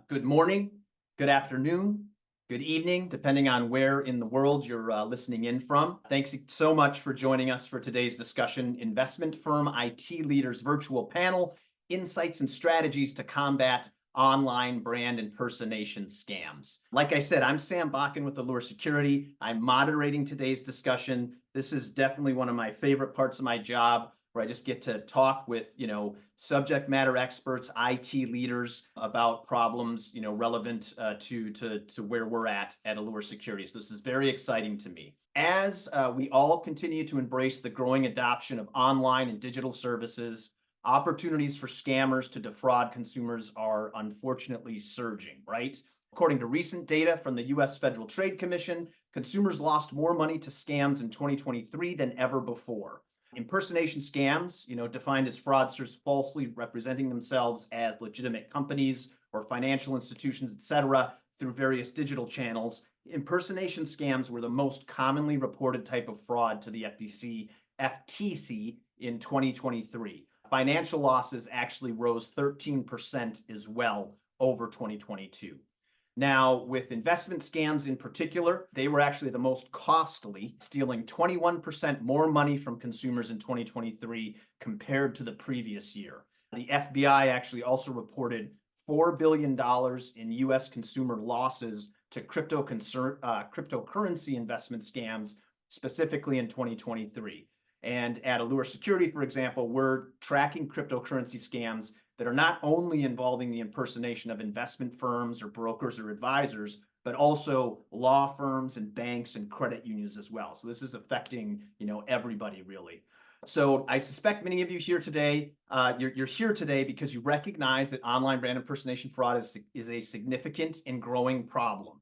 Good morning, good afternoon, good evening, depending on where in the world you're listening in from. Thanks so much for joining us for today's discussion, Investment Firm IT Leaders Virtual Panel, Insights and Strategies to Combat Online Brand Impersonation Scams. Like I said, I'm Sam Bakken with Allure Security. I'm moderating today's discussion. This is definitely one of my favorite parts of my job, where I just get to talk with, subject matter experts, IT leaders about problems, relevant to where we're at Allure Security. So this is very exciting to me. As we all continue to embrace the growing adoption of online and digital services, opportunities for scammers to defraud consumers are unfortunately surging, right? According to recent data from the U.S. Federal Trade Commission, consumers lost more money to scams in 2023 than ever before. Impersonation scams, defined as fraudsters falsely representing themselves as legitimate companies or financial institutions, etc., through various digital channels. Impersonation scams were the most commonly reported type of fraud to the FTC in 2023. Financial losses actually rose 13% as well over 2022. Now, with investment scams in particular, they were actually the most costly, stealing 21% more money from consumers in 2023 compared to the previous year. The FBI actually also reported $4 billion in U.S. consumer losses to cryptocurrency investment scams, specifically in 2023. And at Allure Security, for example, we're tracking cryptocurrency scams that are not only involving the impersonation of investment firms or brokers or advisors, but also law firms and banks and credit unions as well. So this is affecting, everybody really. So I suspect many of you here today, you're here today because you recognize that online brand impersonation fraud is a significant and growing problem.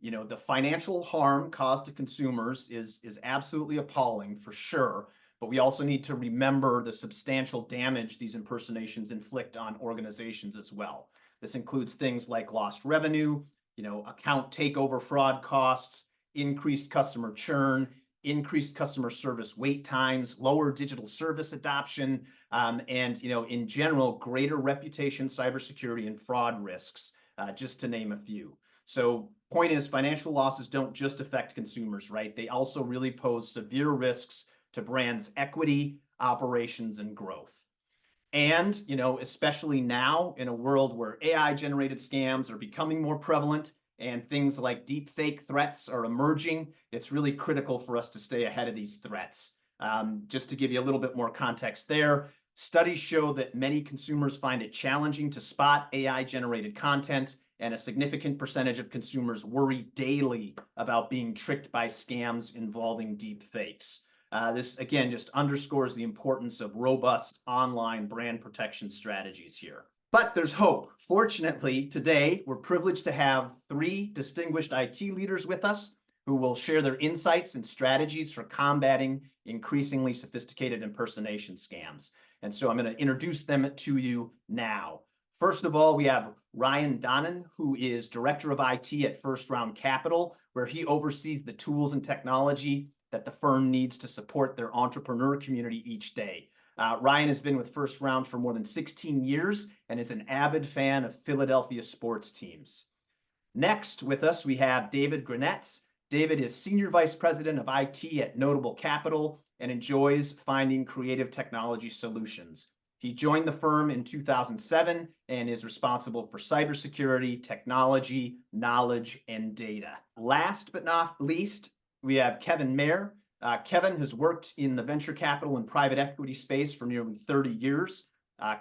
The financial harm caused to consumers is absolutely appalling for sure. But we also need to remember the substantial damage these impersonations inflict on organizations as well. This includes things like lost revenue, account takeover fraud costs, increased customer churn, increased customer service wait times, lower digital service adoption, and in general, greater reputation, cybersecurity, and fraud risks, just to name a few. So point is, financial losses don't just affect consumers, right? They also really pose severe risks to brands' equity, operations, and growth. And, especially now in a world where AI-generated scams are becoming more prevalent and things like deep fake threats are emerging, it's really critical for us to stay ahead of these threats. Just to give you a little bit more context there, studies show that many consumers find it challenging to spot AI-generated content, and a significant percentage of consumers worry daily about being tricked by scams involving deep fakes. This, again, just underscores the importance of robust online brand protection strategies here. But there's hope. Fortunately, today, we're privileged to have three distinguished IT leaders with us who will share their insights and strategies for combating increasingly sophisticated impersonation scams. And so I'm going to introduce them to you now. First of all, we have Ryan Donnan, who is Director of IT at First Round Capital, where he oversees the tools and technology that the firm needs to support their entrepreneur community each day. Ryan has been with First Round for more than 16 years and is an avid fan of Philadelphia sports teams. Next with us, we have David Granetz. David is Senior Vice President of IT at Notable Capital and enjoys finding creative technology solutions. He joined the firm in 2007 and is responsible for cybersecurity, technology, knowledge, and data. Last but not least, we have Kevin Mayer. Kevin has worked in the venture capital and private equity space for nearly 30 years.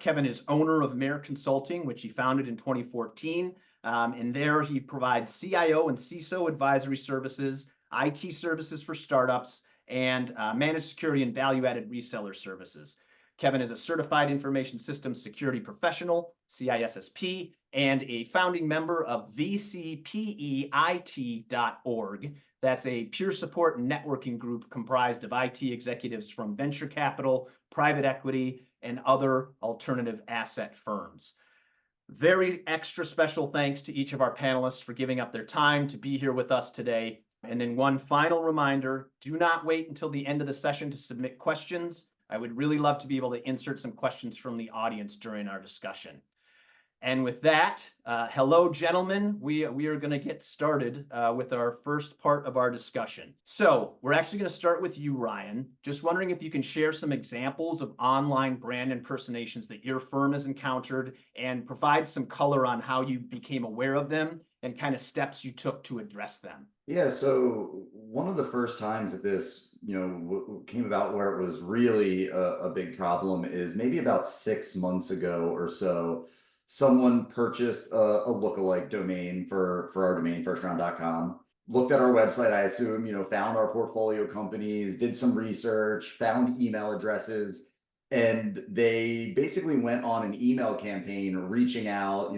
Kevin is owner of Mayer Consulting, which he founded in 2014. And there he provides CIO and CISO advisory services, IT services for startups, and managed security and value-added reseller services. Kevin is a certified information systems security professional, CISSP, and a founding member of VCPEIT.org. That's a peer support and networking group comprised of IT executives from venture capital, private equity, and other alternative asset firms. Very extra special thanks to each of our panelists for giving up their time to be here with us today. And then one final reminder, do not wait until the end of the session to submit questions. I would really love to be able to insert some questions from the audience during our discussion. And with that, hello, gentlemen. We are going to get started with our first part of our discussion. So we're actually going to start with you, Ryan. Just wondering if you can share some examples of online brand impersonations that your firm has encountered and provide some color on how you became aware of them and kind of steps you took to address them. Yeah, so one of the first times that this, came about where it was really a big problem is maybe about 6 months ago or so. Someone purchased a lookalike domain for our domain, firstround.com. Looked at our website, I assume, found our portfolio companies, did some research, found email addresses, and they basically went on an email campaign reaching out,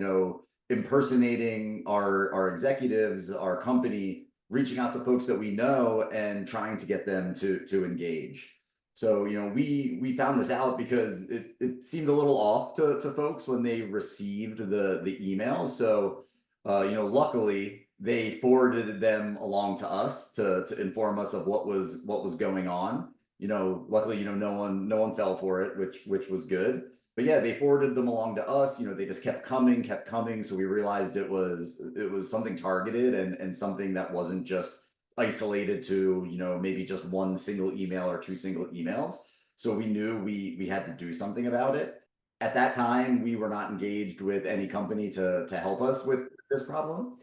impersonating our executives, our company, reaching out to folks that we know and trying to get them to engage. So, we found this out because it seemed a little off to folks when they received the email. So, luckily they forwarded them along to us to inform us of what was going on. Luckily, no one fell for it, which was good. But yeah, they forwarded them along to us. They just kept coming, kept coming. So we realized it was something targeted and something that wasn't just isolated to, maybe just one single email or two single emails. So we knew we had to do something about it. At that time, we were not engaged with any company to help us with this problem.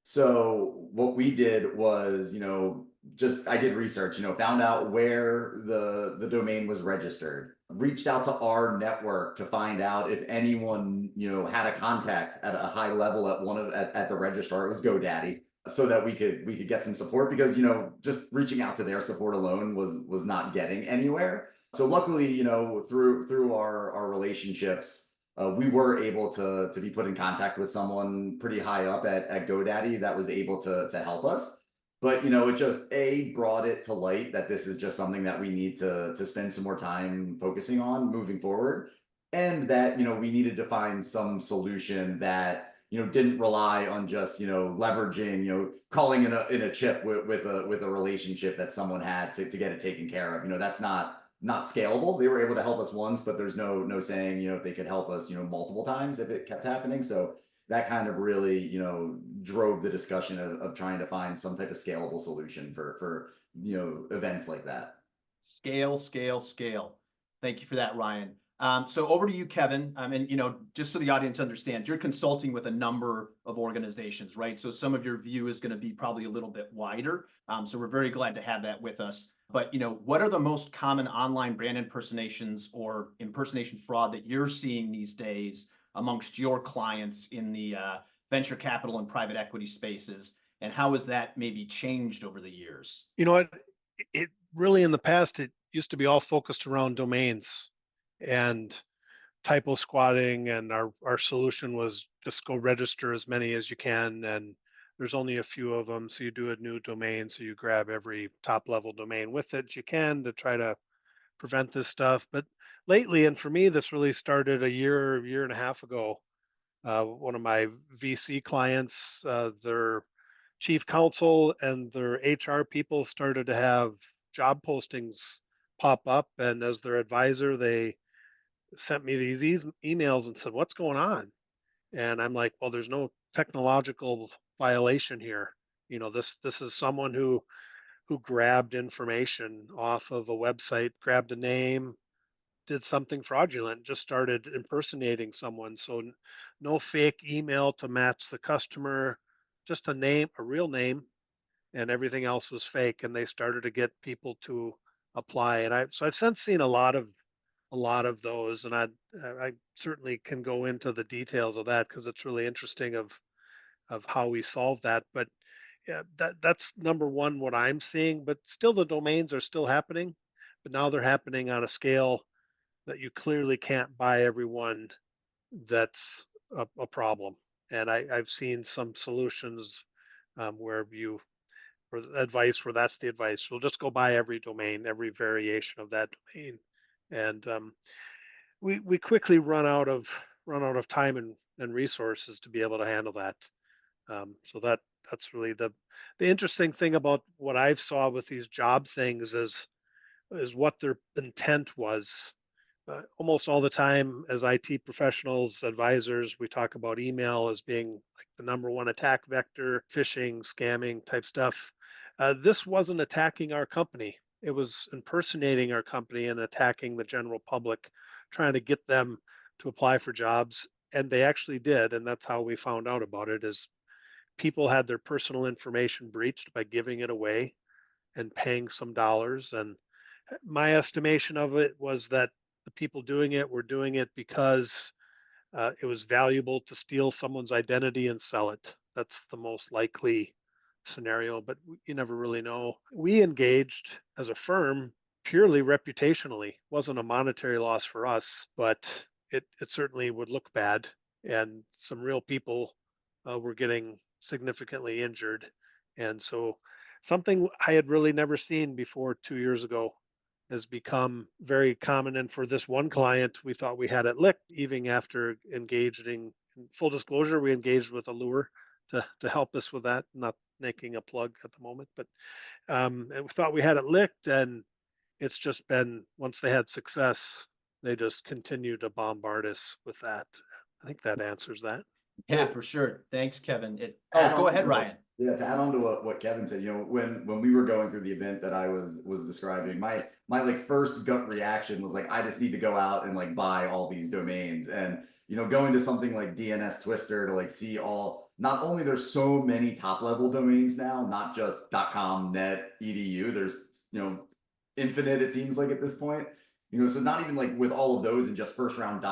So what we did was, just I did research, found out where the domain was registered, reached out to our network to find out if anyone, had a contact at a high level at one of at the registrar. It was GoDaddy, so that we could get some support because, just reaching out to their support alone was not getting anywhere. So luckily, through our relationships, we were able to be put in contact with someone pretty high up at GoDaddy that was able to help us. But it just brought it to light that this is just something that we need to spend some more time focusing on moving forward, and that we needed to find some solution that didn't rely on just leveraging calling in a chip with a relationship that someone had to get it taken care of. That's not scalable. They were able to help us once, but there's no saying if they could help us multiple times if it kept happening. So that kind of really drove the discussion of trying to find some type of scalable solution for events like that. Scale, scale, scale. Thank you for that, Ryan. So over to you, Kevin. And just so the audience understands, you're consulting with a number of organizations, right? So some of your view is going to be probably a little bit wider. So we're very glad to have that with us. But what are the most common online brand impersonations or impersonation fraud that you're seeing these days amongst your clients in the venture capital and private equity spaces? And how has that maybe changed over the years? You know what? It really in the past it used to be all focused around domains and typo squatting, and our solution was just go register as many as you can, and there's only a few of them, so you do a new domain, so you grab every top level domain with it you can to try to prevent this stuff. But lately, and for me, this really started a year and a half ago. One of my VC clients, their chief counsel and their HR people started to have job postings pop up. And as their advisor, they sent me these emails and said, "What's going on?" And I'm like, "Well, there's no technological violation here. This is someone who grabbed information off of a website, grabbed a name, did something fraudulent, just started impersonating someone. So no fake email to match the customer, just a name, a real name, and everything else was fake. And they started to get people to apply. And I've since seen a lot of those, and I certainly can go into the details of that because it's really interesting of how we solve that. But yeah, that's number one what I'm seeing. But still, the domains are still happening, but now they're happening on a scale that you clearly can't buy everyone. That's a problem. And I've seen some solutions where you or advice where that's the advice. We'll just go buy every domain, every variation of that domain, and we quickly run out of time and resources to be able to handle that. So that's really the interesting thing about what I've saw with these job things is what their intent was. Almost all the time as IT professionals, advisors, we talk about email as being like the number one attack vector, phishing, scamming type stuff. This wasn't attacking our company. It was impersonating our company and attacking the general public, trying to get them to apply for jobs. And they actually did. And that's how we found out about it is people had their personal information breached by giving it away and paying some dollars. And my estimation of it was that the people doing it were doing it because it was valuable to steal someone's identity and sell it. That's the most likely scenario, but you never really know. We engaged as a firm purely reputationally. Wasn't a monetary loss for us, but it certainly would look bad, and some real people were getting significantly injured. And so something I had really never seen before 2 years ago has become very common. And for this one client, we thought we had it licked, even after engaging, in full disclosure, we engaged with Allure to help us with that, not making a plug at the moment, but and we thought we had it licked. And it's just been, once they had success, they just continue to bombard us with that. I think that answers that. Yeah, for sure. Thanks, Kevin. Add Go on ahead, to Ryan. Yeah, to add on to what Kevin said, when we were going through the event that I was describing, my like first gut reaction was like, I just need to go out and like buy all these domains. And going to something like DNS Twister to like see not only there's so many top level domains now, not just .com, net, edu, there's infinite, it seems like at this point. So not even like with all of those and just first round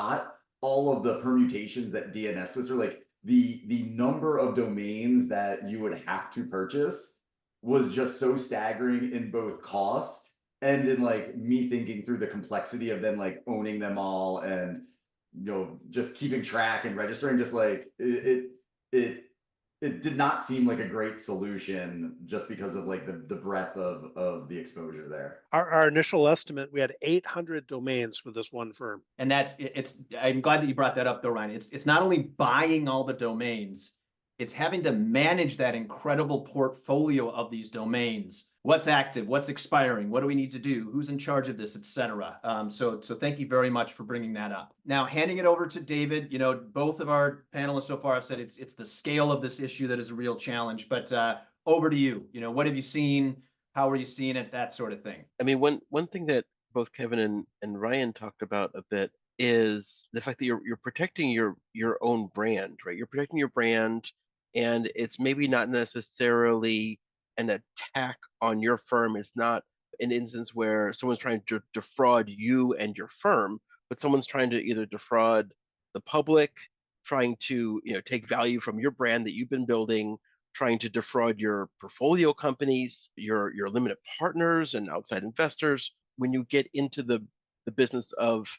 all of the permutations that DNS Twister, like the number of domains that you would have to purchase was just so staggering in both cost and in like me thinking through the complexity of then like owning them all and just keeping track and registering. Just like it did not seem like a great solution just because of like the breadth of the exposure there. Our initial estimate, we had 800 domains for this one firm. And I'm glad that you brought that up though, Ryan. It's not only buying all the domains, it's having to manage that incredible portfolio of these domains. What's active, what's expiring, what do we need to do, who's in charge of this, etc. So thank you very much for bringing that up. Now, handing it over to David, both of our panelists so far have said it's the scale of this issue that is a real challenge, but over to you. What have you seen? How are you seeing it? That sort of thing. I mean, one thing that both Kevin and Ryan talked about a bit is the fact that you're protecting your own brand, right? You're protecting your brand, and it's maybe not necessarily an attack on your firm. It's not an instance where someone's trying to defraud you and your firm, but someone's trying to either defraud the public, trying to take value from your brand that you've been building, trying to defraud your portfolio companies, your limited partners and outside investors. When you get into the business of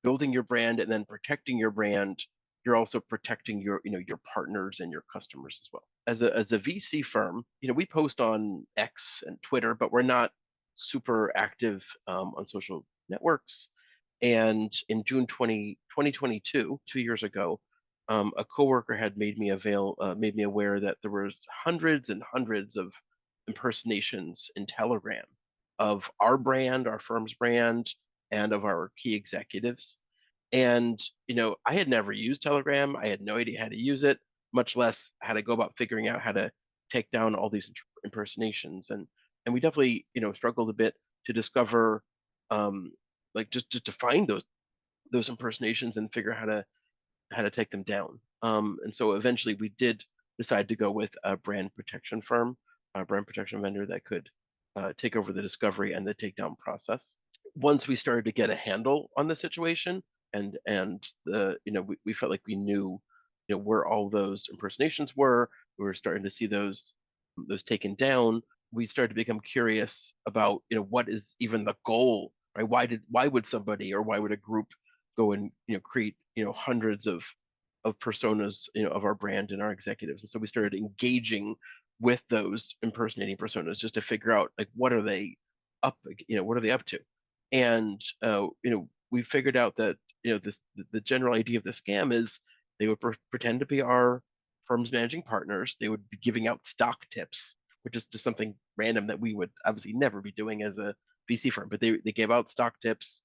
building your brand and then protecting your brand, you're also protecting your partners and your customers as well. As a VC firm, we post on X and Twitter, but we're not super active on social networks. And in June 2022, 2 years ago, a coworker had made me aware that there was hundreds and hundreds of impersonations in Telegram of our brand, our firm's brand, and of our key executives. And I had never used Telegram. I had no idea how to use it, much less how to go about figuring out how to take down all these impersonations. And we definitely struggled a bit to discover, like just to find those impersonations and figure out how to take them down. And so eventually we did decide to go with a brand protection firm, a brand protection vendor that could take over the discovery and the takedown process. Once we started to get a handle on the situation, and we felt like we knew where all those impersonations were, we were starting to see those taken down. We started to become curious about what is even the goal, right? Why would somebody, or why would a group go and create hundreds of personas of our brand and our executives? And so we started engaging with those impersonating personas just to figure out like what are they up to. And we figured out that the general idea of the scam is they would pretend to be our firm's managing partners. They would be giving out stock tips, which is just something random that we would obviously never be doing as a VC firm, but they gave out stock tips.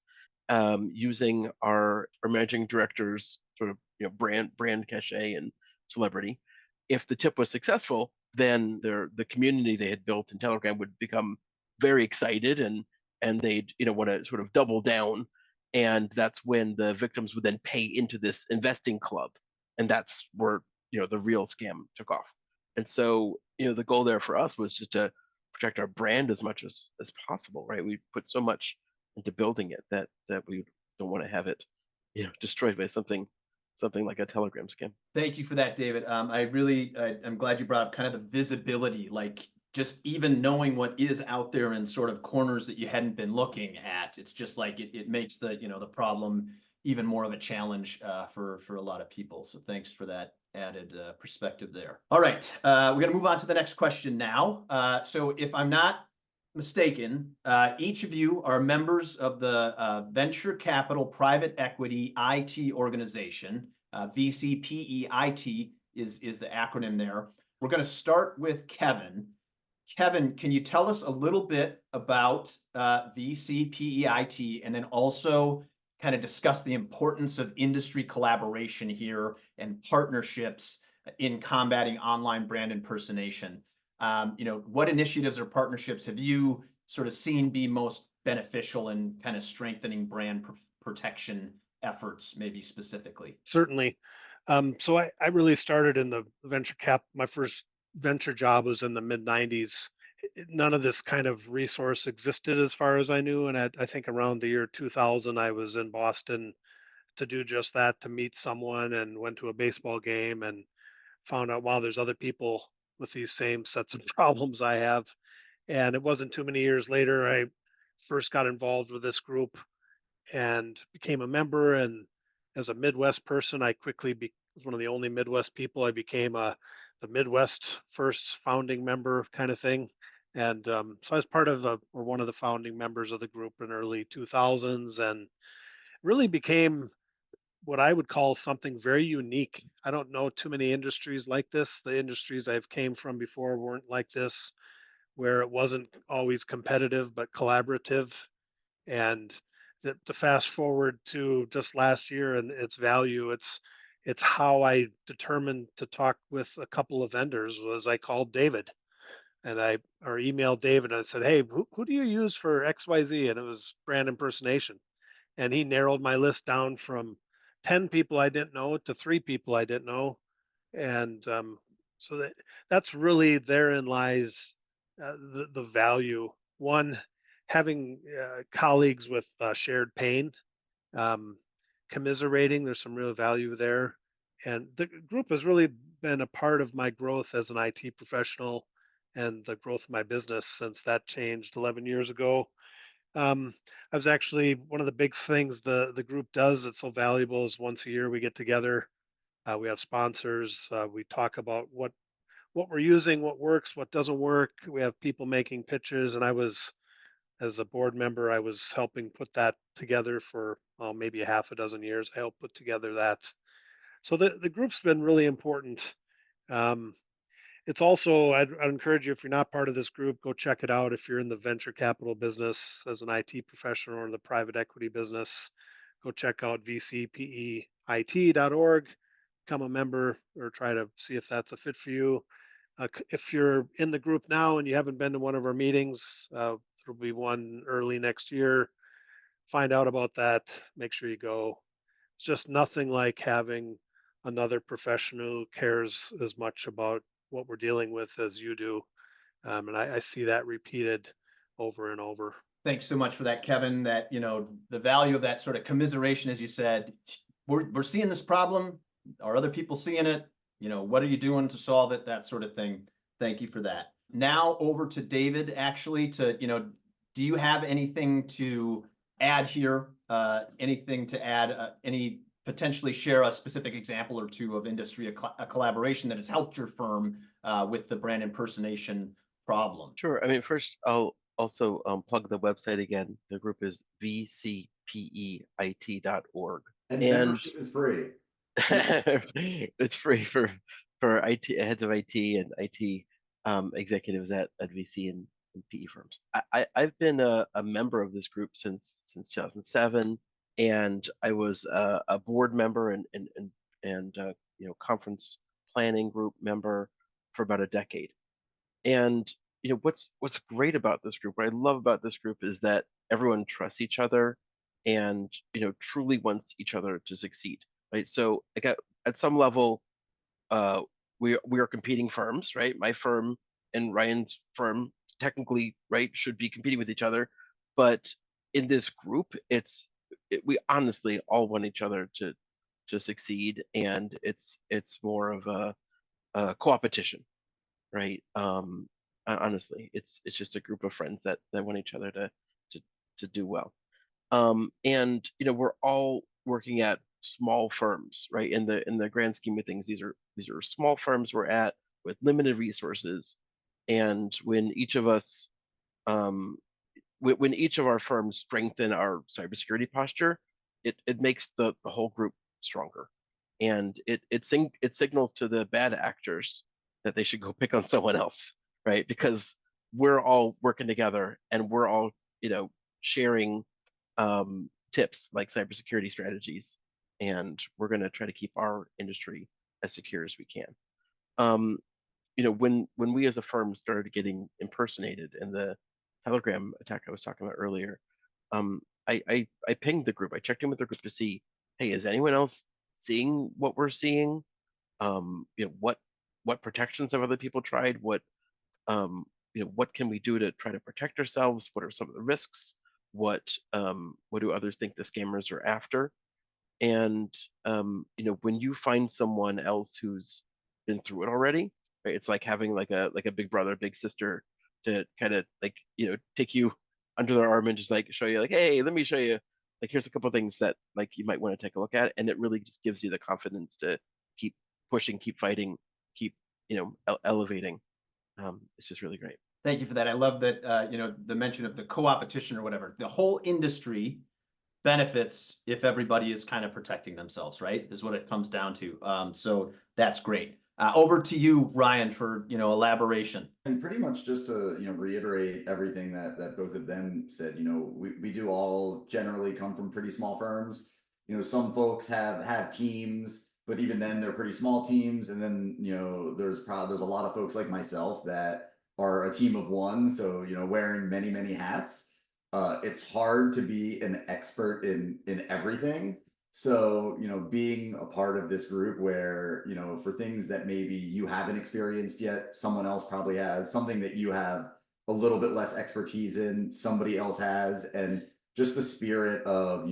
using our managing director's sort of brand cachet and celebrity. If the tip was successful, then the community they had built in Telegram would become very excited, and they'd want to sort of double down, and that's when the victims would then pay into this investing club, and that's where the real scam took off. And so the goal there for us was just to protect our brand as much as possible, right? We put so much into building it that we don't want to have it destroyed by something like a Telegram scam. Thank you for that, David. I'm glad you brought up kind of the visibility, like just even knowing what is out there in sort of corners that you hadn't been looking at. It's just like it makes the the problem even more of a challenge for a lot of people. So thanks for that added perspective there. All right, we're going to move on to the next question now. So if I'm not mistaken, each of you are members of the venture capital private equity IT organization. VCPEIT is the acronym there. We're going to start with Kevin. Kevin, can you tell us a little bit about VCPEIT, and then also kind of discuss the importance of industry collaboration here and partnerships in combating online brand impersonation? What initiatives or partnerships have you sort of seen be most beneficial in kind of strengthening brand protection efforts, maybe specifically? Certainly. So I really started in the venture cap. My first venture job was in the mid 90s. None of this kind of resource existed as far as I knew. And I think around the year 2000, I was in Boston to do just that, to meet someone, and went to a baseball game and found out, wow, there's other people with these same sets of problems I have. And it wasn't too many years later, I first got involved with this group and became a member. And as a Midwest person, I quickly was one of the only Midwest people. I became the Midwest first founding member kind of thing. And so I was part of or one of the founding members of the group in early 2000s, and really became what I would call something very unique. I don't know too many industries like this. The industries I've came from before weren't like this, where it wasn't always competitive but collaborative. And to fast forward to just last year and its value, it's how I determined to talk with a couple of vendors. Was I called David and or emailed David, and I said, hey, who do you use for XYZ? And it was brand impersonation. And he narrowed my list down from 10 people I didn't know to 3 people I didn't know. And so that's really, therein lies the value. One, having colleagues with shared pain, um, commiserating, there's some real value there. And the group has really been a part of my growth as an IT professional and the growth of my business since that changed 11 years ago. I was actually, one of the big things the group does that's so valuable is once a year we get together. We have sponsors. We talk about what we're using, what works, what doesn't work. We have people making pitches, and as a board member, I was helping put that together for maybe a half a dozen years. I helped put together that. So the group's been really important. Um, it's also, I'd encourage you, if you're not part of this group, go check it out. If you're in the venture capital business as an IT professional or in the private equity business, go check out vcpeit.org, become a member, or try to see if that's a fit for you. If you're in the group now and you haven't been to one of our meetings, there'll be one early next year. Find out about that. Make sure you go. It's just nothing like having another professional who cares as much about what we're dealing with as you do. And I see that repeated over and over. Thanks so much for that, Kevin. That, the value of that sort of commiseration, as you said, we're seeing this problem. Are other people seeing it? What are you doing to solve it? That sort of thing. Thank you for that. Now over to David, actually, do you have anything to add here? Anything to add? Any potentially share a specific example or two of industry collaboration that has helped your firm with the brand impersonation problem? Sure. I mean, first, I'll also plug the website again. The group is vcpeit.org. And membership is free. It's free for IT heads of IT and IT executives at VC and PE firms. I've been a member of this group since 2007. and I was a board member and conference planning group member for about a decade. And what's great about this group, what I love about this group is that everyone trusts each other and truly wants each other to succeed, right? So like at some level, we are competing firms, right? My firm and Ryan's firm technically, right, should be competing with each other, but in this group, we honestly all want each other to succeed, and it's more of a co-opetition, right? Honestly, it's just a group of friends that want each other to do well. And we're all working at small firms, right? In the grand scheme of things, these are small firms we're at with limited resources, and when each of us when each of our firms strengthen our cybersecurity posture, it makes the whole group stronger, and it signals to the bad actors that they should go pick on someone else, right? Because we're all working together and we're all sharing tips like cybersecurity strategies, and we're going to try to keep our industry as secure as we can. When we as a firm started getting impersonated in the Telegram attack I was talking about earlier, I pinged the group. I checked in with the group to see, hey, is anyone else seeing what we're seeing? What protections have other people tried? What can we do to try to protect ourselves? What are some of the risks? What do others think the scammers are after? And when you find someone else who's been through it already, right? It's like having like a big brother, big sister to kind of take you under their arm and just like show you like, hey, let me show you, like, here's a couple of things that like you might want to take a look at, and it really just gives you the confidence to keep pushing, keep fighting, keep elevating. It's just really great. Thank you for that. I love that, the mention of the co-opetition or whatever. The whole industry benefits if everybody is kind of protecting themselves, right? Is what it comes down to. So that's great. Over to you, Ryan, for elaboration. And pretty much just to reiterate everything that both of them said. We do all generally come from pretty small firms. Some folks have teams, but even then they're pretty small teams. And then there's a lot of folks like myself that are a team of one. So wearing many hats. It's hard to be an expert in everything. So, being a part of this group where, for things that maybe you haven't experienced yet, someone else probably has, something that you have a little bit less expertise in, somebody else has, and just the spirit of,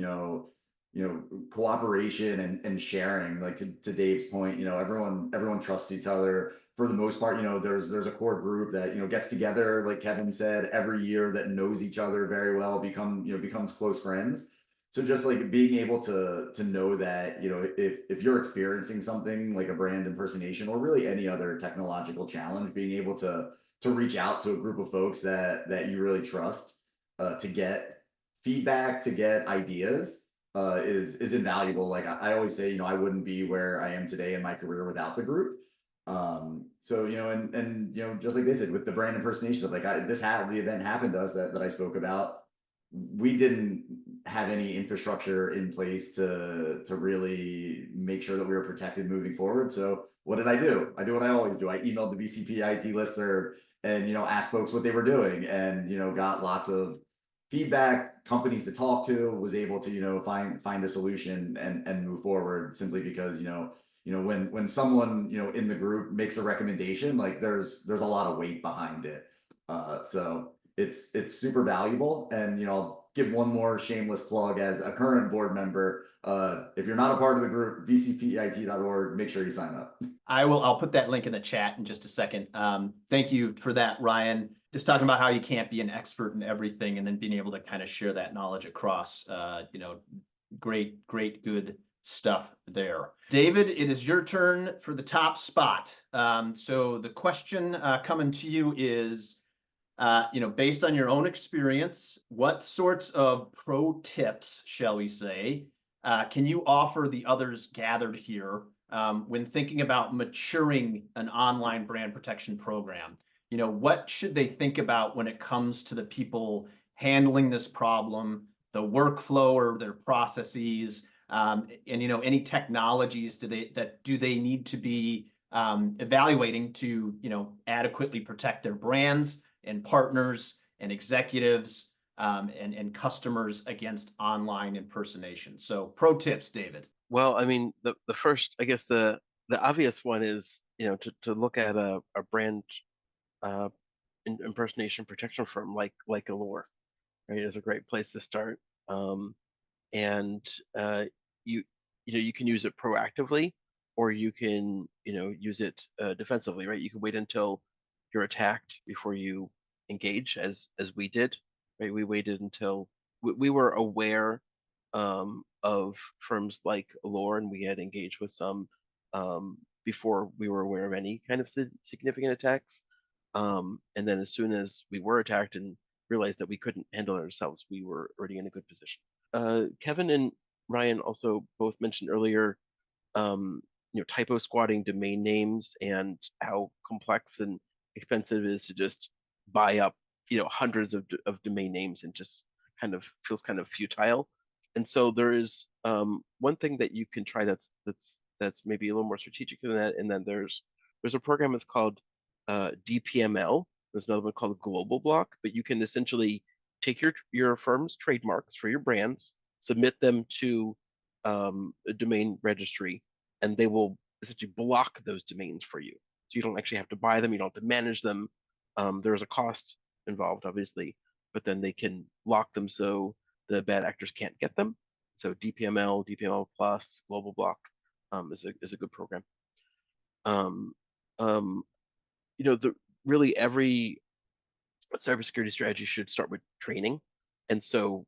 cooperation and sharing, like to Dave's point, everyone trusts each other for the most part. There's a core group that, gets together, like Kevin said, every year, that knows each other very well, becomes close friends. So just like being able to know that, if you're experiencing something like a brand impersonation or really any other technological challenge, being able to reach out to a group of folks that you really trust, to get feedback, to get ideas, is invaluable. Like I always say, I wouldn't be where I am today in my career without the group. So and just like they said with the brand impersonation, like the event happened to us that I spoke about. We didn't have any infrastructure in place to really make sure that we were protected moving forward. So what did I do? I do what I always do. I emailed the VCP IT listserv and asked folks what they were doing, and got lots of feedback, companies to talk to, was able to find a solution and move forward, simply because when someone in the group makes a recommendation, like there's a lot of weight behind it. So it's super valuable. And I'll give one more shameless plug as a current board member. If you're not a part of the group, vcpit.org, make sure you sign up. I'll put that link in the chat in just a second. Thank you for that, Ryan. Just talking about how you can't be an expert in everything, and then being able to kind of share that knowledge across. Great, good stuff there. David, it is your turn for the top spot. So the question coming to you is, based on your own experience, what sorts of pro tips, shall we say, can you offer the others gathered here when thinking about maturing an online brand protection program? What should they think about when it comes to the people handling this problem, the workflow or their processes, and any technologies do they need to be evaluating to adequately protect their brands and partners and executives and customers against online impersonation. So pro tips, David. Well, I mean, the first, I guess the obvious one is, to look at a brand uh, impersonation protection firm like Allure, right? Is a great place to start. And you you can use it proactively, or you can use it defensively, right? You can wait until you're attacked before you engage, as we did, right? We waited until we were aware of firms like Allure, and we had engaged with some before we were aware of any kind of significant attacks. And then as soon as we were attacked and realized that we couldn't handle it ourselves, we were already in a good position. Kevin and Ryan also both mentioned earlier, typo squatting domain names and how complex and expensive it is to just buy up, hundreds of domain names, and just kind of feels kind of futile. And so there is one thing that you can try that's maybe a little more strategic than that. And then there's a program that's called DPML. There's another one called Global Block, but you can essentially take your firm's trademarks for your brands, submit them to a domain registry, and they will essentially block those domains for you. So you don't actually have to buy them, you don't have to manage them. There's a cost involved, obviously, but then they can lock them so the bad actors can't get them. So DPML, DPML Plus, Global Block is a good program. Really every cybersecurity strategy should start with training, and so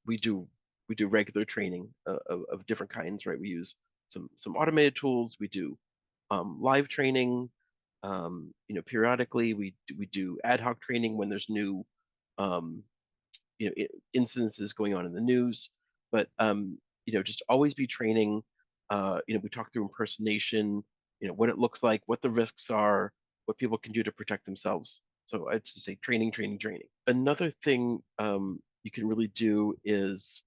we do regular training of different kinds, right? We use some automated tools. We do live training. Periodically we do ad hoc training when there's new incidences going on in the news. But just always be training. We talk through impersonation, what it looks like, what the risks are, what people can do to protect themselves. So I'd just say training. Another thing you can really do is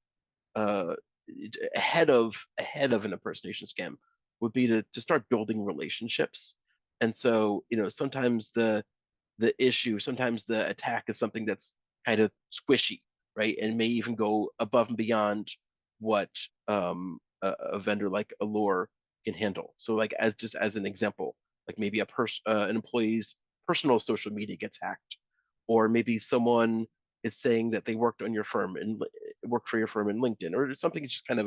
ahead of an impersonation scam would be to start building relationships. And so sometimes the attack is something that's kind of squishy, right? And may even go above and beyond what a vendor like Allure can handle. So like as an example, like maybe an employee's personal social media gets hacked, or maybe someone is saying that they worked on your firm and worked for your firm in LinkedIn, or something. It's just kind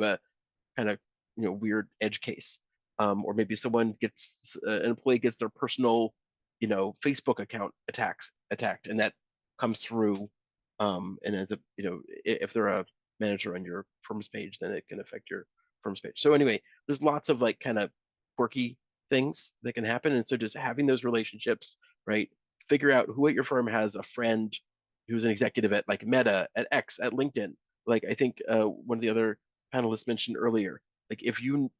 of weird edge case. Or maybe someone gets an employee gets their personal Facebook account attacked, and that comes through and ends up if they're a manager on your firm's page, then it can affect your firm's page. So anyway, there's lots of like kind of quirky things that can happen. And so just having those relationships, right? Figure out who at your firm has a friend who's an executive at like Meta, at X, at LinkedIn. Like I think one of the other panelists mentioned earlier, like if you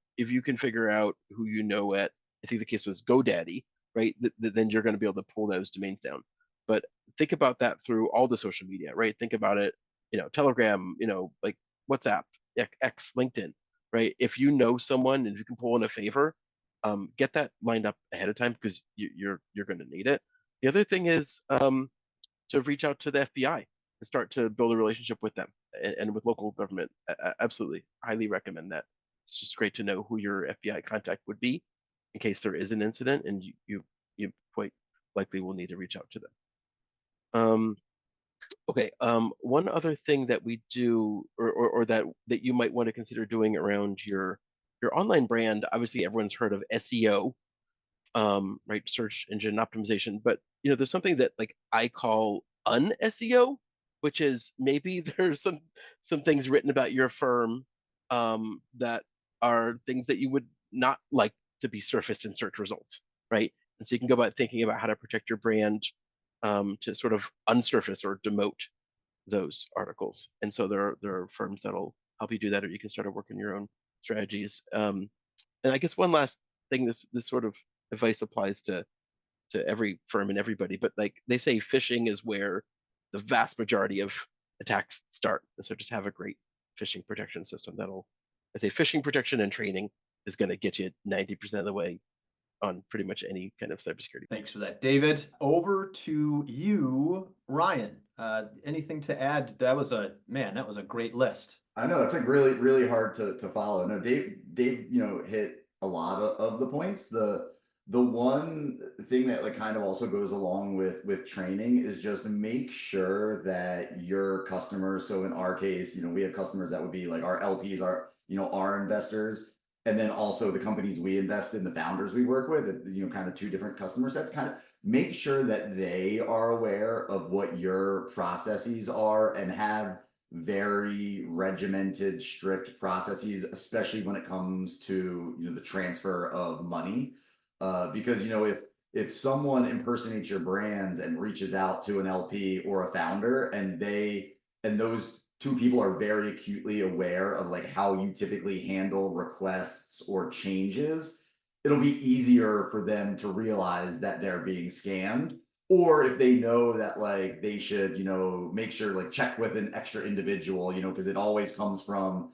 can figure out who at, I think the case was GoDaddy, right? Then you're going to be able to pull those domains down. But think about that through all the social media, right? Think about it, Telegram, like WhatsApp, X, LinkedIn, right? If you know someone and you can pull in a favor, get that lined up ahead of time, because you're going to need it. The other thing is to reach out to the FBI and start to build a relationship with them and with local government. Absolutely, highly recommend that. It's just great to know who your FBI contact would be in case there is an incident, and you quite likely will need to reach out to them. Okay. One other thing that we do, or that you might want to consider doing around your online brand. Obviously, everyone's heard of SEO, right? Search engine optimization. But there's something that like I call un-SEO, which is maybe there's some things written about your firm that are things that you would not like to be surfaced in search results, right? And so you can go about thinking about how to protect your brand to sort of unsurface or demote those articles. And so there are firms that'll help you do that, or you can start to work on your own strategies. And I guess one last thing, this sort of advice applies to every firm and everybody, but like they say, phishing is where the vast majority of attacks start. And so just have a great phishing protection system that'll, I say phishing protection and training is going to get you 90% of the way on pretty much any kind of cybersecurity. Thanks for that, David. Over to you, Ryan. Anything to add? That was a great list. I know that's like really, really hard to follow. No, Dave, hit a lot of the points. The one thing that like kind of also goes along with training is just to make sure that your customers. So in our case, we have customers that would be like our LPs, our investors, and then also the companies we invest in, the founders we work with, kind of two different customer sets. Kind of make sure that they are aware of what your processes are and have very regimented, strict processes, especially when it comes to the transfer of money. Because if someone impersonates your brands and reaches out to an LP or a founder, and those two people are very acutely aware of like how you typically handle requests or changes, it'll be easier for them to realize that they're being scammed. Or if they know that like they should, make sure like check with an extra individual, because it always comes from,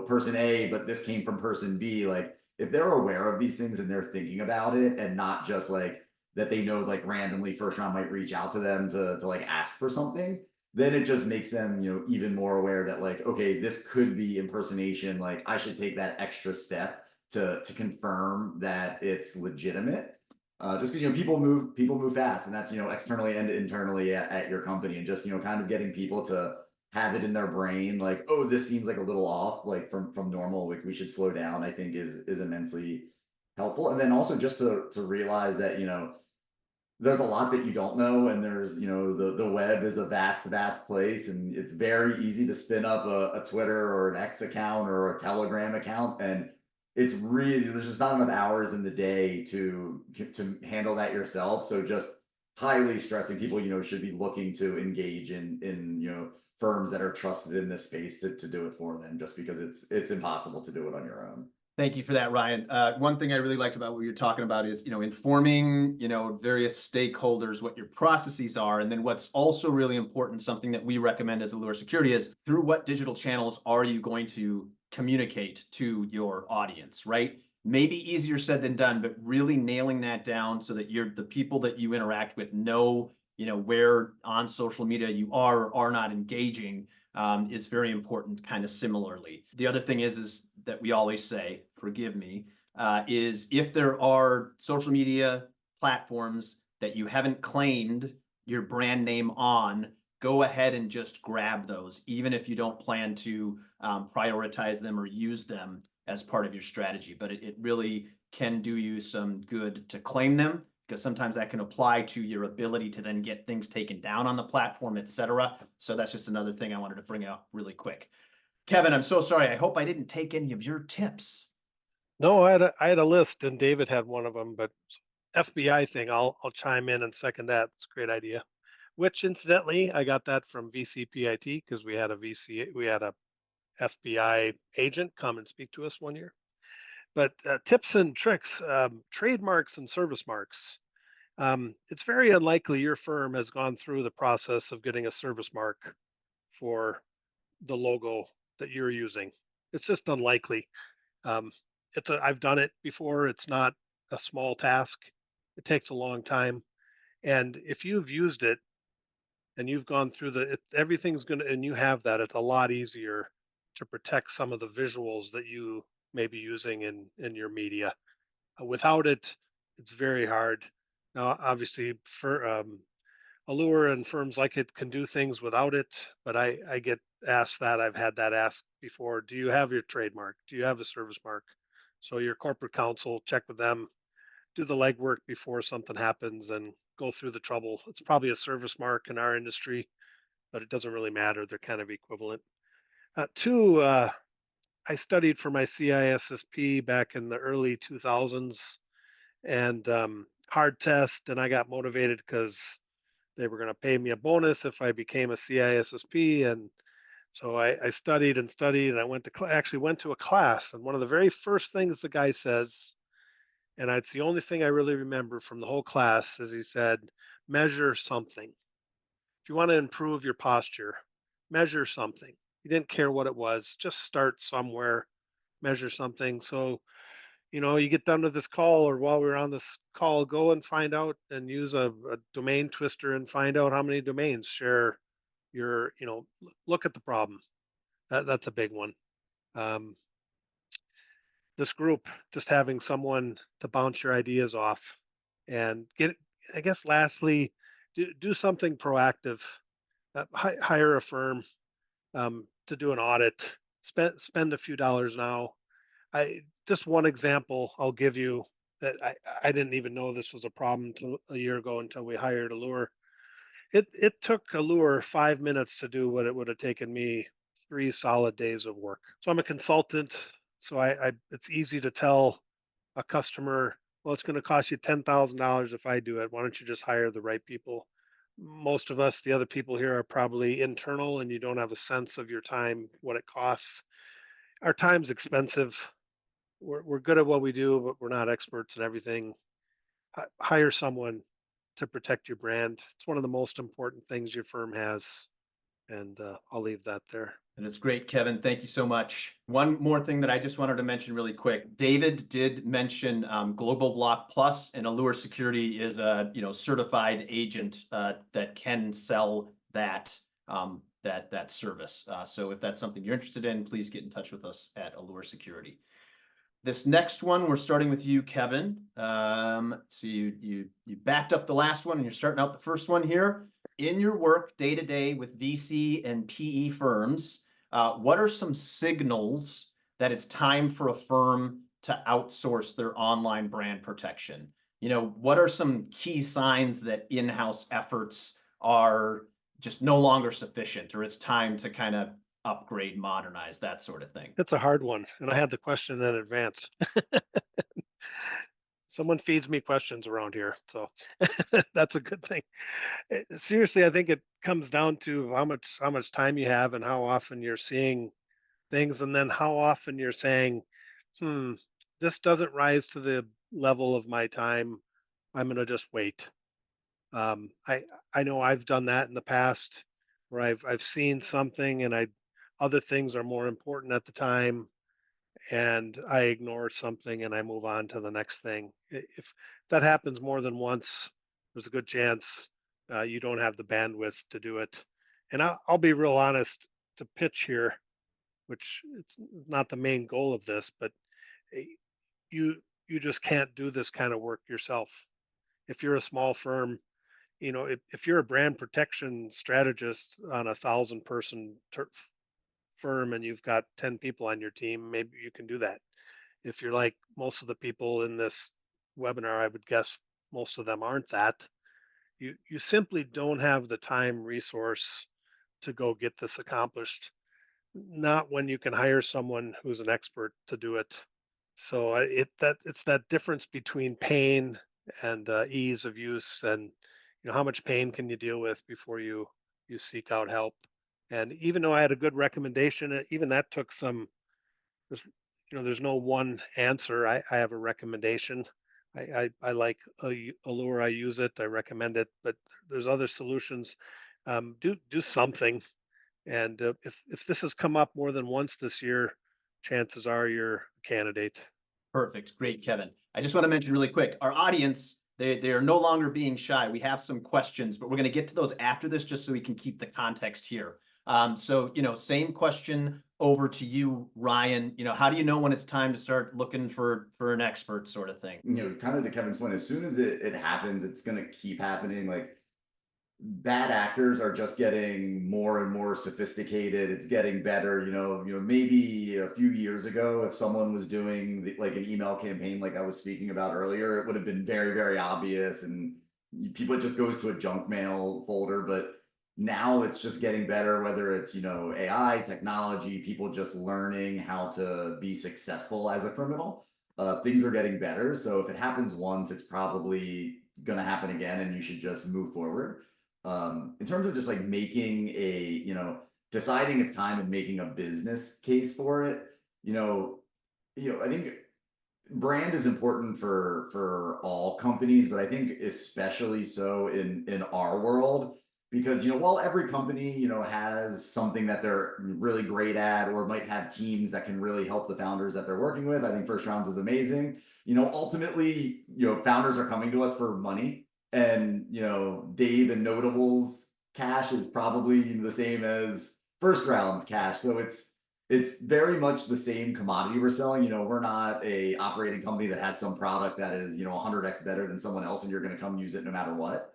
person A, but this came from person B. Like if they're aware of these things and they're thinking about it, and not just like that they know like randomly first round might reach out to them to like ask for something, then it just makes them, even more aware that like, okay, this could be impersonation. Like I should take that extra step to confirm that it's legitimate. Just because people move fast, and that's externally and internally at your company, and just kind of getting people to have it in their brain like, oh, this seems like a little off, like from normal, like we should slow down, I think is immensely helpful. And then also just to realize that there's a lot that you don't know, and there's the web is a vast place, and it's very easy to spin up a Twitter or an X account or a Telegram account, and it's really, there's just not enough hours in the day to handle that yourself. So just highly stressing people should be looking to engage in firms that are trusted in this space to do it for them, just because it's impossible to do it on your own. Thank you for that, Ryan. One thing I really liked about what you're talking about is, informing, various stakeholders what your processes are. And then what's also really important, something that we recommend as Allure Security, is through what digital channels are you going to communicate to your audience, right? Maybe easier said than done, but really nailing that down so that the people that you interact with know, where on social media you are or are not engaging, is very important. Kind of similarly, the other thing is that we always say, forgive me, is if there are social media platforms that you haven't claimed your brand name on, go ahead and just grab those, even if you don't plan to prioritize them or use them as part of your strategy. But it really can do you some good to claim them, because sometimes that can apply to your ability to then get things taken down on the platform, etc. So that's just another thing I wanted to bring out really quick. Kevin, I'm so sorry. I hope I didn't take any of your tips. No, I had a list, and David had one of them, but FBI thing, I'll chime in and second that. It's a great idea. Which incidentally, I got that from VCPIT because we had a FBI agent come and speak to us one year. But tips and tricks, trademarks and service marks. It's very unlikely your firm has gone through the process of getting a service mark for the logo that you're using. It's just unlikely. I've done it before. It's not a small task. It takes a long time. And if you've used it and you've gone through everything's going to, and you have that, it's a lot easier to protect some of the visuals that you may be using in your media. Without it, it's very hard. Now, obviously, for Allure and firms like it can do things without it, but I get asked that. I've had that asked before. Do you have your trademark? Do you have a service mark? So your corporate counsel, check with them, do the legwork before something happens, and go through the trouble. It's probably a service mark in our industry, but it doesn't really matter. They're kind of equivalent. Two, I studied for my CISSP back in the early 2000s, and hard test, and I got motivated because they were going to pay me a bonus if I became a CISSP. And so I studied and studied, and I actually went to a class. And one of the very first things the guy says, and it's the only thing I really remember from the whole class, is he said, measure something. If you want to improve your posture, measure something. You didn't care what it was, just start somewhere, measure something. So, you get done to this call, or while we're on this call, go and find out and use a domain twister and find out how many domains share your, look at the problem. That's a big one. Um, this group, just having someone to bounce your ideas off and get, I guess, lastly, do something proactive. Hire a firm to do an audit. Spend a few dollars now. I just one example I'll give you that I didn't even know this was a problem until a year ago until we hired Allure. It took Allure 5 minutes to do what it would have taken me 3 solid days of work. So I'm a consultant, so I it's easy to tell a customer, well, it's going to cost you $10,000 if I do it. Why don't you just hire the right people? Most of us, the other people here, are probably internal, and you don't have a sense of your time, what it costs. Our time's expensive. We're good at what we do, but we're not experts in everything. Hire someone to protect your brand. It's one of the most important things your firm has, and I'll leave that there. And it's great, Kevin. Thank you so much. One more thing that I just wanted to mention really quick. David did mention Global Block Plus, and Allure Security is a certified agent that can sell that that service. So if that's something you're interested in, please get in touch with us at Allure Security. This next one, we're starting with you, Kevin. So you backed up the last one, and you're starting out the first one here. In your work day to day with VC and PE firms, what are some signals that it's time for a firm to outsource their online brand protection? What are some key signs that in-house efforts are just no longer sufficient, or it's time to kind of upgrade, modernize, that sort of thing? It's a hard one, and I had the question in advance. Someone feeds me questions around here, so that's a good thing. Seriously, I think it comes down to how much time you have and how often you're seeing things, and then how often you're saying, "Hmm, this doesn't rise to the level of my time. I'm going to just wait." I know I've done that in the past, where I've seen something and other things are more important at the time, and I ignore something and I move on to the next thing. If that happens more than once, there's a good chance you don't have the bandwidth to do it. And I'll be real honest to pitch here, which it's not the main goal of this, but eh, you just can't do this kind of work yourself. If you're a small firm, if you're a brand protection strategist on 1,000-person firm and you've got 10 people on your team, maybe you can do that. If you're like most of the people in this webinar, I would guess most of them aren't that. You simply don't have the time resource to go get this accomplished. Not when you can hire someone who's an expert to do it. So it's that difference between pain and ease of use, and how much pain can you deal with before you seek out help. And even though I had a good recommendation, even that took some. There's no one answer. I have a recommendation. I like Allure. I use it. I recommend it. But there's other solutions. Do something. And if this has come up more than once this year, chances are you're a candidate. Perfect. Great, Kevin. I just want to mention really quick, our audience, they are no longer being shy. We have some questions, but we're going to get to those after this just so we can keep the context here. So, same question over to you, Ryan. How do you know when it's time to start looking for an expert, sort of thing? Kind of to Kevin's point, as soon as it happens, it's going to keep happening. Like, bad actors are just getting more and more sophisticated. It's getting better. Maybe a few years ago, if someone was doing like an email campaign, like I was speaking about earlier, it would have been very, very obvious, and people, it just goes to a junk mail folder. But now it's just getting better, whether it's, AI, technology, people just learning how to be successful as a criminal. Things are getting better. So if it happens once, it's probably going to happen again, and you should just move forward. In terms of just like making deciding it's time and making a business case for it, I think brand is important for all companies, but I think especially so in our world, because, while every company, has something that they're really great at, or might have teams that can really help the founders that they're working with, I think First Rounds is amazing. Ultimately, founders are coming to us for money, and, Dave and Notable's cash is probably the same as First Round's cash. So it's very much the same commodity we're selling. We're not a operating company that has some product that is, 100x better than someone else, and you're going to come use it no matter what.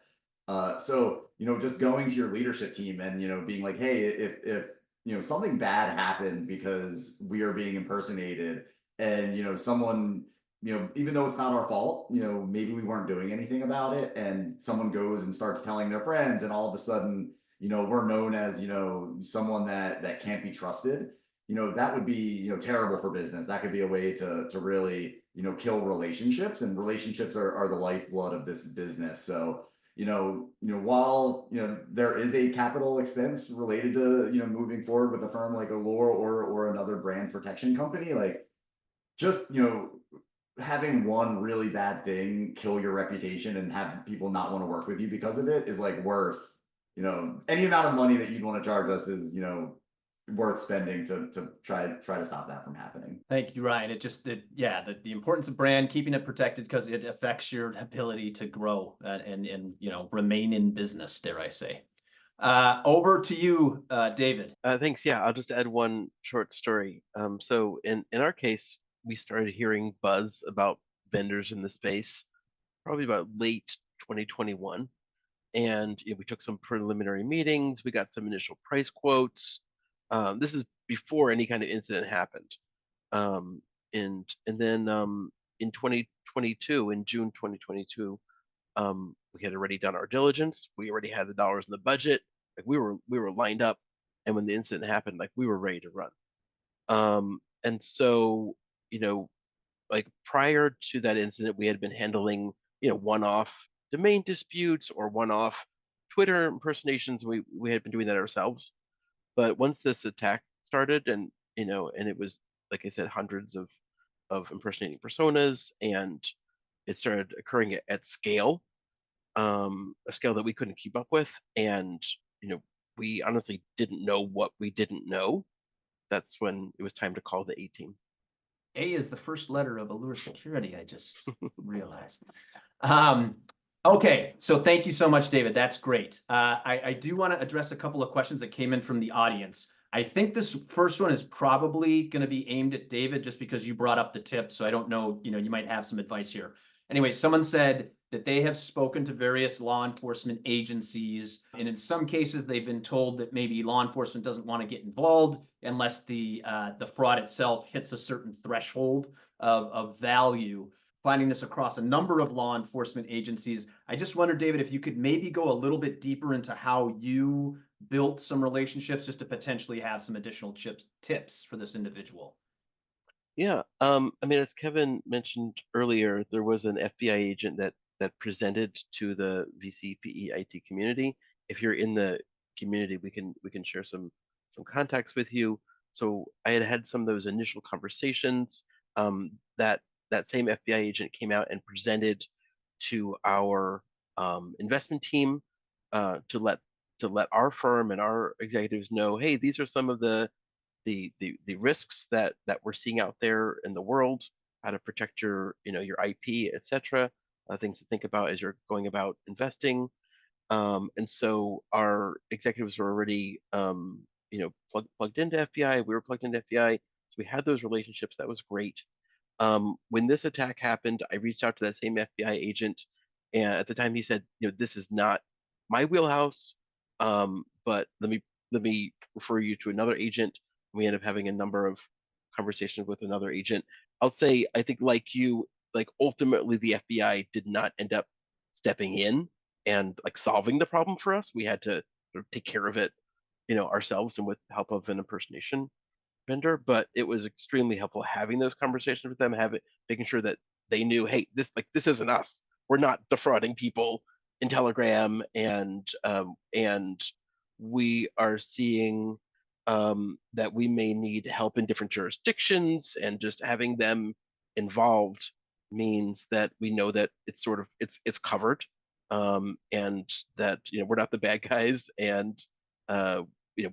So, just going to your leadership team and, being like, hey, if something bad happened because we are being impersonated, and, someone, even though it's not our fault, maybe we weren't doing anything about it, and someone goes and starts telling their friends, and all of a sudden, we're known as, someone that can't be trusted, that would be, terrible for business. That could be a way to really, kill relationships, and relationships are the lifeblood of this business. So, while, there is a capital expense related to, moving forward with a firm like Allure or another brand protection company, like, just, having one really bad thing kill your reputation and have people not want to work with you because of it is like worth, any amount of money that you'd want to charge us is, worth spending to try to stop that from happening. Thank you, Ryan. Yeah, the importance of brand, keeping it protected because it affects your ability to grow and remain in business, dare I say. Over to you, David. Thanks. Yeah, I'll just add one short story. So in our case, we started hearing buzz about vendors in the space probably about late 2021, and we took some preliminary meetings. We got some initial price quotes. This is before any kind of incident happened. And then in 2022, in June 2022, we had already done our diligence. We already had the dollars in the budget. Like we were lined up, and when the incident happened, like we were ready to run. And so, like prior to that incident, we had been handling, one-off domain disputes or one-off Twitter impersonations. We had been doing that ourselves. But once this attack started, and and it was, like I said, hundreds of impersonating personas, and it started occurring at scale, a scale that we couldn't keep up with, and we honestly didn't know what we didn't know. That's when it was time to call the A team. A is the first letter of Allure Security, I just realized. Okay, so thank you so much, David. That's great. I do want to address a couple of questions that came in from the audience. I think this first one is probably going to be aimed at David just because you brought up the tip. So I don't know, you might have some advice here. Anyway, someone said that they have spoken to various law enforcement agencies, and in some cases they've been told that maybe law enforcement doesn't want to get involved unless the fraud itself hits a certain threshold of value. Finding this across a number of law enforcement agencies, I just wondered, David, if you could maybe go a little bit deeper into how you built some relationships just to potentially have some additional tips for this individual. Yeah, I mean, as Kevin mentioned earlier, there was an FBI agent that presented to the VCPE IT community. If you're in the community, we can share some contacts with you. So I had some of those initial conversations. That same FBI agent came out and presented to our investment team to let our firm and our executives know, hey, these are some of the risks that we're seeing out there in the world, how to protect your your IP, etc. Things to think about as you're going about investing. And so our executives were already plugged into FBI. We were plugged into FBI, so we had those relationships. That was great. When this attack happened, I reached out to that same FBI agent, and at the time he said, this is not my wheelhouse, but let me refer you to another agent. We ended up having a number of conversations with another agent. I'll say, I think like you, like ultimately the FBI did not end up stepping in and like solving the problem for us. We had to sort of take care of it, ourselves and with the help of an impersonation vendor. But it was extremely helpful having those conversations with them, making sure that they knew, hey, this isn't us. We're not defrauding people in Telegram, and we are seeing that we may need help in different jurisdictions, and just having them involved means that we know that it's covered. and that we're not the bad guys, and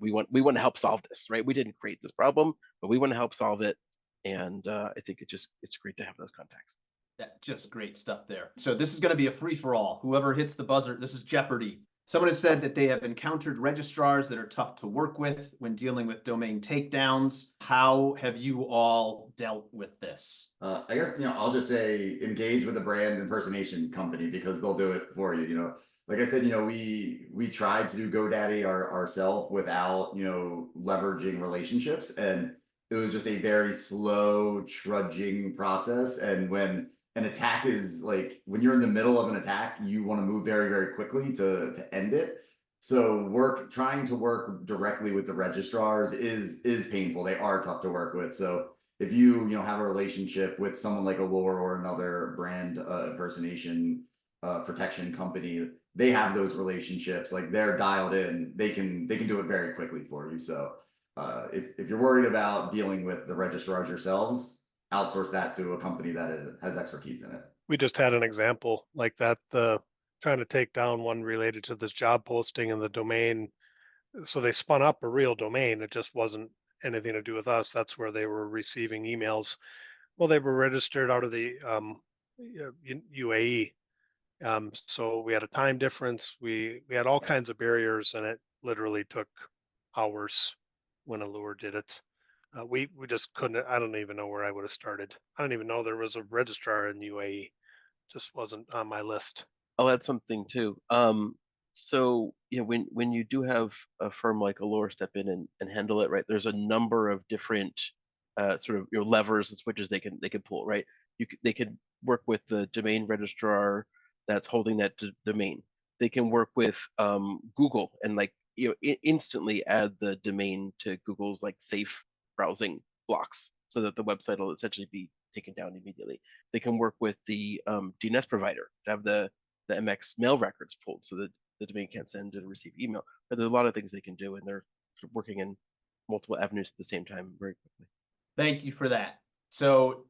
we want to help solve this, right? We didn't create this problem, but we want to help solve it, and I think it's great to have those contacts. Yeah, just great stuff there. So this is going to be a free for all. Whoever hits the buzzer, this is Jeopardy. Someone has said that they have encountered registrars that are tough to work with when dealing with domain takedowns. How have you all dealt with this? I guess, I'll just say engage with a brand impersonation company because they'll do it for you. Like I said, we tried to do GoDaddy ourselves without, leveraging relationships, and it was just a very slow, trudging process. And when an attack is like, when you're in the middle of an attack, you want to move very, very quickly to end it. So trying to work directly with the registrars is painful. They are tough to work with. So if you have a relationship with someone like Allure or another brand impersonation protection company, they have those relationships, like they're dialed in, they can do it very quickly for you. So if you're worried about dealing with the registrars yourselves, outsource that to a company that has expertise in it. We just had an example like that, trying to take down one related to this job posting and the domain. So they spun up a real domain. It just wasn't anything to do with us. That's where they were receiving emails. Well, they were registered out of the UAE. So we had a time difference. We had all kinds of barriers, and it literally took hours when Allure did it. We just couldn't. I don't even know where I would have started. I don't even know there was a registrar in UAE. Just wasn't on my list. I'll add something too. So when you do have a firm like Allure step in and handle it, right? There's a number of different sort of levers and switches they can pull, right? They can work with the domain registrar that's holding that domain. They can work with Google and instantly add the domain to Google's safe browsing blocks so that the website will essentially be taken down immediately. They can work with the DNS provider to have the MX mail records pulled so that the domain can't send and receive email. But there's a lot of things they can do, and they're sort of working in multiple avenues at the same time very quickly. Thank you for that. So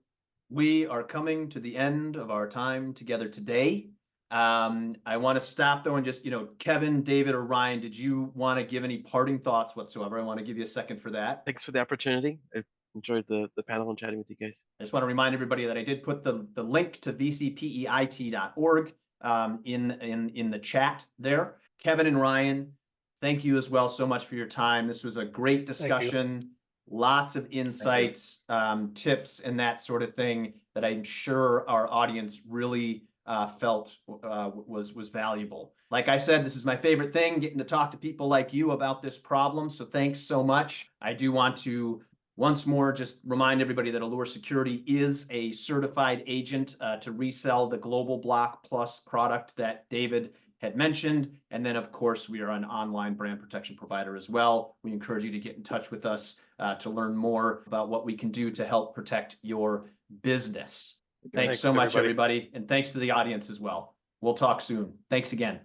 we are coming to the end of our time together today. I want to stop though and just, Kevin, David, or Ryan, did you want to give any parting thoughts whatsoever? I want to give you a second for that. Thanks for the opportunity. I enjoyed the panel and chatting with you guys. I just want to remind everybody that I did put the link to vcpeit.org in the chat there. Kevin and Ryan, thank you as well so much for your time. This was a great discussion. Lots of insights, tips, and that sort of thing that I'm sure our audience really felt was valuable. Like I said, this is my favorite thing, getting to talk to people like you about this problem. So thanks so much. I do want to once more just remind everybody that Allure Security is a certified agent to resell the Global Block Plus product that David had mentioned. And then, of course, we are an online brand protection provider as well. We encourage you to get in touch with us to learn more about what we can do to help protect your business. Thanks so much, everybody. And thanks to the audience as well. We'll talk soon. Thanks again.